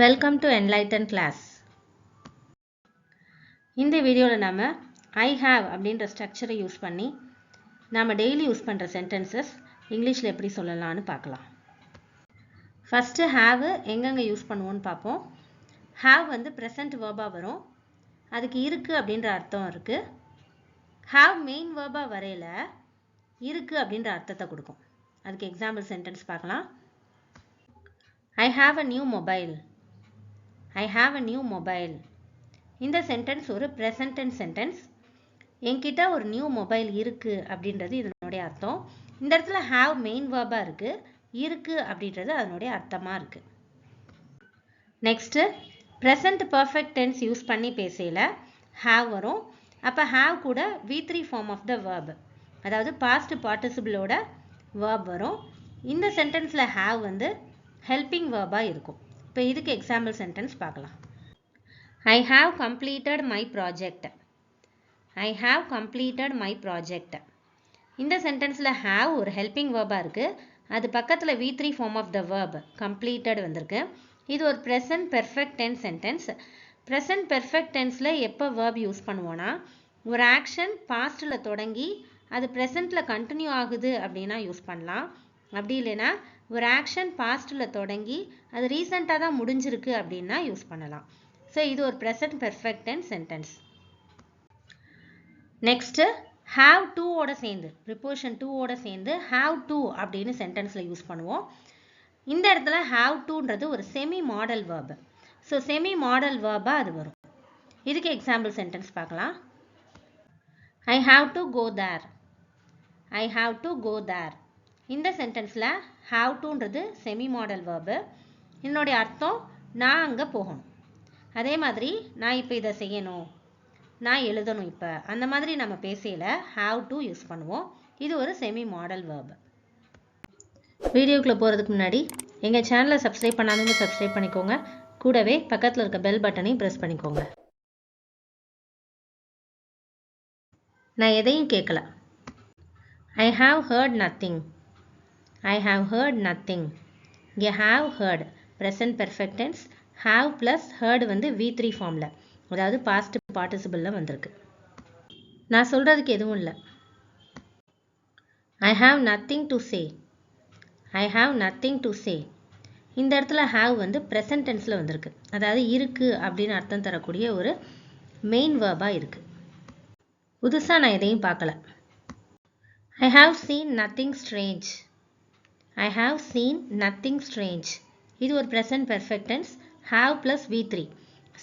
Welcome to enlighten class. இந்த வீடியோல நாம I have அப்படின்ற ஸ்ட்ரக்சரை யூஸ் பண்ணி நாம டெய்லி யூஸ் பண்ற சென்டென்சஸ் இங்கிலீஷ்ல எப்படி சொல்லலாம்னு பார்க்கலாம். ஃபர்ஸ்ட் have எங்கெங்க யூஸ் பண்ணுவோம்னு பார்ப்போம். have வந்து present verb-ஆ வரும். அதுக்கு இருக்கு அப்படின்ற அர்த்தம் இருக்கு. have main verb-ஆ வரையில இருக்கு அப்படின்ற அர்த்தத்தை கொடுக்கும். அதுக்கு எக்ஸாம்பிள் சென்டென்ஸ் பார்க்கலாம். I have a new mobile. I have a new mobile. இந்த சென்டென்ஸ் ஒரு present tense சென்டென்ஸ். என்கிட்ட ஒரு நியூ மொபைல் இருக்கு அப்படின்றது இதனுடைய அர்த்தம். இந்த இடத்துல have main verb-ஆ இருக்கு. இருக்கு அப்படின்றது அதனுடைய அர்த்தமா இருக்கு. Next present perfect tense use பண்ணி பேசையில have வரும். அப்ப have கூட V3 form of the verb. அதாவது past participle-ஓட verb வரும். இந்த சென்டென்ஸ்ல have வந்து helping verb-ஆ இருக்கும். இப்போ இதுக்கு எக்ஸாம்பிள் சென்டென்ஸ் பார்க்கலாம். I have completed my project. I have completed my project. இந்த சென்டென்ஸ்ல have ஒரு helping verb-ஆ இருக்கு. அது பக்கத்துல V3 form of the verb completed வந்திருக்கு. இது ஒரு present perfect tense sentence. present perfect tenseல எப்போ verb யூஸ் பண்ணுவோம்னா ஒரு ஆக்ஷன் பாஸ்ட்ல தொடங்கி அது presentல கண்டினியூ ஆகுது அப்படின்னா யூஸ் பண்ணலாம். அப்படி இல்லைன்னா ஒரு ஆக்ஷன் பாஸ்ட்ல தொடங்கி அது ரீசெண்டாக தான் முடிஞ்சிருக்கு அப்படின்னா யூஸ் பண்ணலாம். ஸோ இது ஒரு present perfect tense sentence. Next have to ஓட சேர்ந்து preposition to ஓட சேர்ந்து have to அப்படின்னு சென்டென்ஸ்ல யூஸ் பண்ணுவோம். இந்த இடத்துல have toன்றது ஒரு semi modal verb. So semi modal verb-ஆ அது வரும். இதுக்கு எக்ஸாம்பிள் சென்டென்ஸ் பார்க்கலாம். I have to go there. I have to go there. இந்த சென்டென்ஸ்ல have toன்றது செமி மாடல் verb. இதனுடைய அர்த்தம் நான் அங்கே போகணும். அதே மாதிரி நான் இப்போ இதை செய்யணும், நான் எழுதணும், இப்போ அந்த மாதிரி நம்ம பேசையில் have to யூஸ் பண்ணுவோம். இது ஒரு செமி மாடல் verb. வீடியோக்குள்ளே போகிறதுக்கு முன்னாடி எங்கள் சேனலை சப்ஸ்கிரைப் பண்ணாதவங்க சப்ஸ்கிரைப் பண்ணிக்கோங்க. கூடவே பக்கத்தில் இருக்க பெல் பட்டனையும் ப்ரெஸ் பண்ணிக்கோங்க. நான் எதையும் கேட்கல. I have heard nothing. I have heard nothing. இங்கே have heard present perfect tense. have plus heard வந்து V3 ஃபார்மில், அதாவது past participle-ல வந்திருக்கு. நான் சொல்கிறதுக்கு எதுவும் இல்லை. I have nothing to say. I have nothing to say. இந்த இடத்துல have வந்து present tense-ல வந்திருக்கு. அதாவது இருக்கு அப்படின்னு அர்த்தம் தரக்கூடிய ஒரு மெயின் verb-ஆ இருக்கு. புதுசாக நான் எதையும் பார்க்கல. I have seen nothing strange. I have seen nothing strange. இது ஒரு present perfect tense. have plus V3.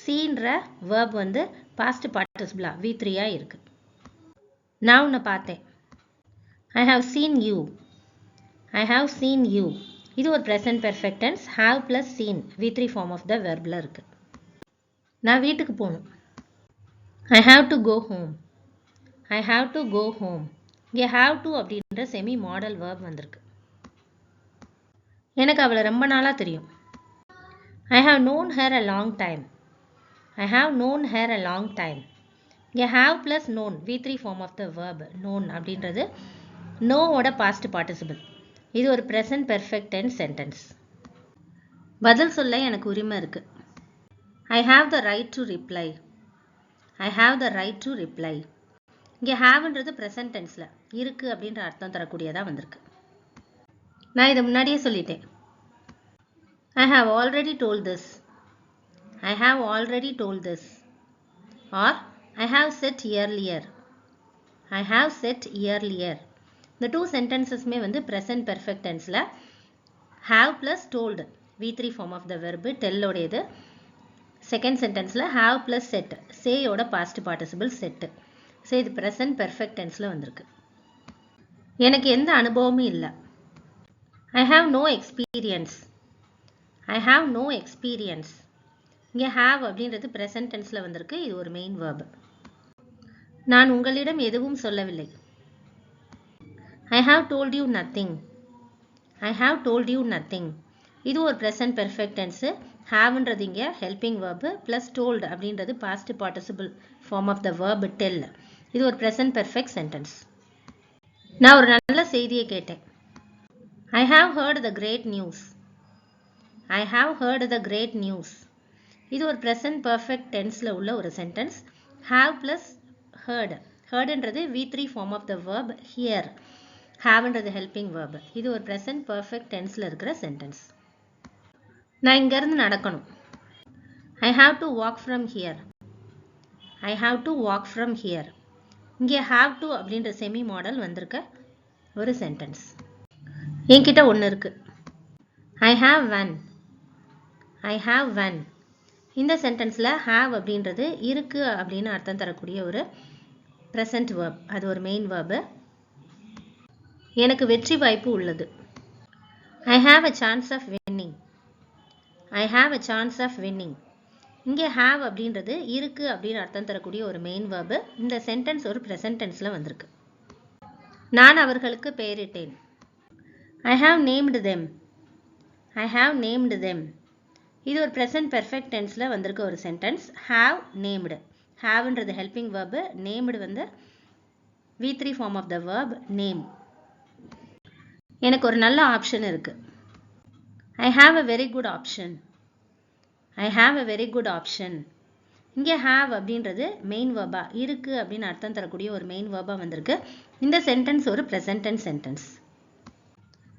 seenன்ற verb வந்து past participle-ஆ V3-ஆ இருக்கு. நான் உன்னை பார்த்தேன். I have seen you. I have seen you. இது ஒரு present perfect tense. have plus seen V3 form of the verb-ல இருக்கு. நான் வீட்டுக்கு போகணும். I have to go home. I have to go home. இங்கே have to அப்படின்ற செமி மாடல் verb வந்திருக்கு. எனக்கு அவளை ரொம்ப நாளாக தெரியும். I have known her a long time. I have known her a long time. இங்கே have plus known V3 form of the verb known அப்படின்றது knowவோட past participle. இது ஒரு present perfect tense sentence. பதில் சொல்ல எனக்கு உரிமை இருக்கு. I have the right to reply. I have the right to reply. இங்கே haveன்றது present tenseல இருக்கு அப்படின்ற அர்த்தம் தரக்கூடியதாக வந்திருக்கு. நான் இதை முன்னாடியே சொல்லிட்டேன். I have already told this. I have already told this. Or I have said earlier. I have said earlier. இந்த டூ சென்டென்சஸ்மே வந்து present perfect tenseல have plus told V3 form of the verb tell உடையது. Second சென்டென்ஸ்ல have plus set say ஓட past participle set. So இது present perfect tenseல வந்திருக்கு. எனக்கு எந்த அனுபவமும் இல்லை. I have no experience. I have no experience. இங்கே have அப்படின்றது present tenseல வந்திருக்கு. இது ஒரு மெயின் verb. நான் உங்களிடம் எதுவும் சொல்லவில்லை. I have told you nothing. I have told you nothing. இது ஒரு present perfect tense. haveன்றது இங்கே helping verb plus told அப்படின்றது past participle form of the verb tell. இது ஒரு present perfect sentence. நான் ஒரு நல்ல செய்தியை கேட்டேன். I have heard the great news. I have heard the great news. இது ஒரு present perfect tenseல உள்ள ஒரு sentence. Have plus heard. Heardன்றது V3 form of the verb. Hear. Haveன்றது helping verb. இது ஒரு present perfect tenseல இருக்கிற sentence. நான் இங்கிருந்து நடக்கணும். I have to walk from here. I have to walk from here. இங்கே have to அப்படின்ற செமி மாடல் வந்திருக்க ஒரு சென்டென்ஸ். என்கிட்ட ஒன்று இருக்கு. I have one. I have one. இந்த சென்டென்ஸில் have அப்படின்றது இருக்கு அப்படின்னு அர்த்தம் தரக்கூடிய ஒரு ப்ரெசன்ட் verb. அது ஒரு மெயின் verb. எனக்கு வெற்றி வாய்ப்பு உள்ளது. I have a chance of winning. I have a chance of winning. இங்கே have அப்படின்றது இருக்கு அப்படின்னு அர்த்தம் தரக்கூடிய ஒரு மெயின் verb. இந்த சென்டென்ஸ் ஒரு ப்ரெசன்ட் டென்ஸில் வந்திருக்கு. நான் அவர்களுக்கு பெயரிட்டேன். I have named them. I have named them. இது ஒரு present perfect tenseல வந்திருக்க ஒரு sentence. Have named. Haveன்றது helping verb. Named வந்து V3 form of the verb name. எனக்கு ஒரு நல்ல ஆப்ஷன் இருக்கு. I have a very good option. I have a very good option. இங்கே have அப்படின்றது மெயின் verb-ஆ இருக்கு அப்படின்னு அர்த்தம் தரக்கூடிய ஒரு மெயின் verb-ஆ வந்திருக்கு. இந்த sentence ஒரு present tense sentence.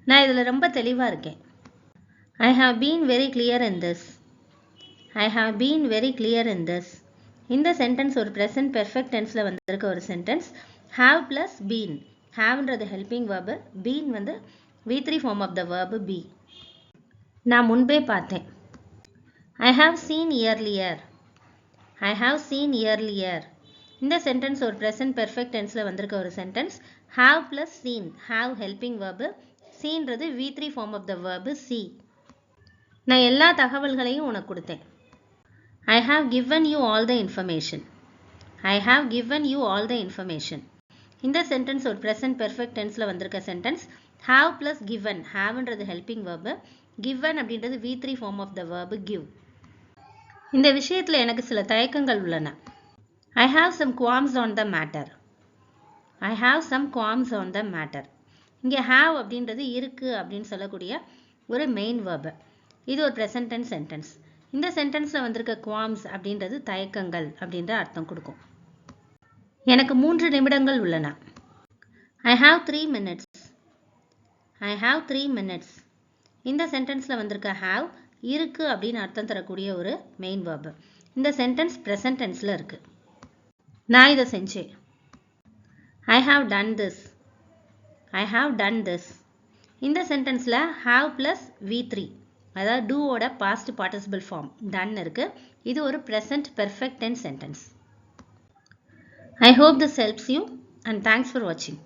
நான் இதில் ரொம்ப தெளிவாக இருக்கேன். I have been very clear in this. I have been very clear in this. இந்த sentence ஒரு present perfect tenseல வந்திருக்க ஒரு sentence. Have plus been. Haveன்றது helping verb. Been வந்து V3 form of the verb be. நான் முன்பே பார்த்தேன். I have seen earlier. I have seen earlier. இந்த sentence ஒரு present perfect tenseல வந்திருக்க ஒரு sentence. Have plus seen. Have helping verb. Seenன்றது V3 form of the verb see. நான் எல்லா தகவல்களையும் உனக்கு கொடுத்தேன். I have given you all the information. I have given you all the information. இந்த sentence ஒரு present perfect tenseல வந்திருக்க sentence. Have plus given. Haveன்றது helping verb. Given அப்படின்றது V3 form of the verb give. இந்த விஷயத்தில் எனக்கு சில தயக்கங்கள் உள்ளன. I have some qualms on the matter. I have some qualms on the matter. இங்கே have அப்படின்றது இருக்கு அப்படின்னு சொல்லக்கூடிய ஒரு மெயின் verb. இது ஒரு present tense sentence. இந்த சென்டென்ஸில் வந்திருக்க qualms அப்படின்றது தயக்கங்கள் அப்படின்ற அர்த்தம் கொடுக்கும். எனக்கு 3 நிமிடங்கள் உள்ளன. I have 3 minutes. I have 3 minutes. இந்த சென்டென்ஸில் வந்திருக்க have இருக்கு அப்படின்னு அர்த்தம் தரக்கூடிய ஒரு மெயின் verb. இந்த சென்டென்ஸ் present tenseல இருக்கு. நான் இதை செஞ்சேன். I have done this. I have done this. இந்த சென்டென்ஸில் have plus V3. அதாவது do ஓட past participle form done இருக்கு. இது ஒரு present perfect tense sentence. I hope this helps you and thanks for watching.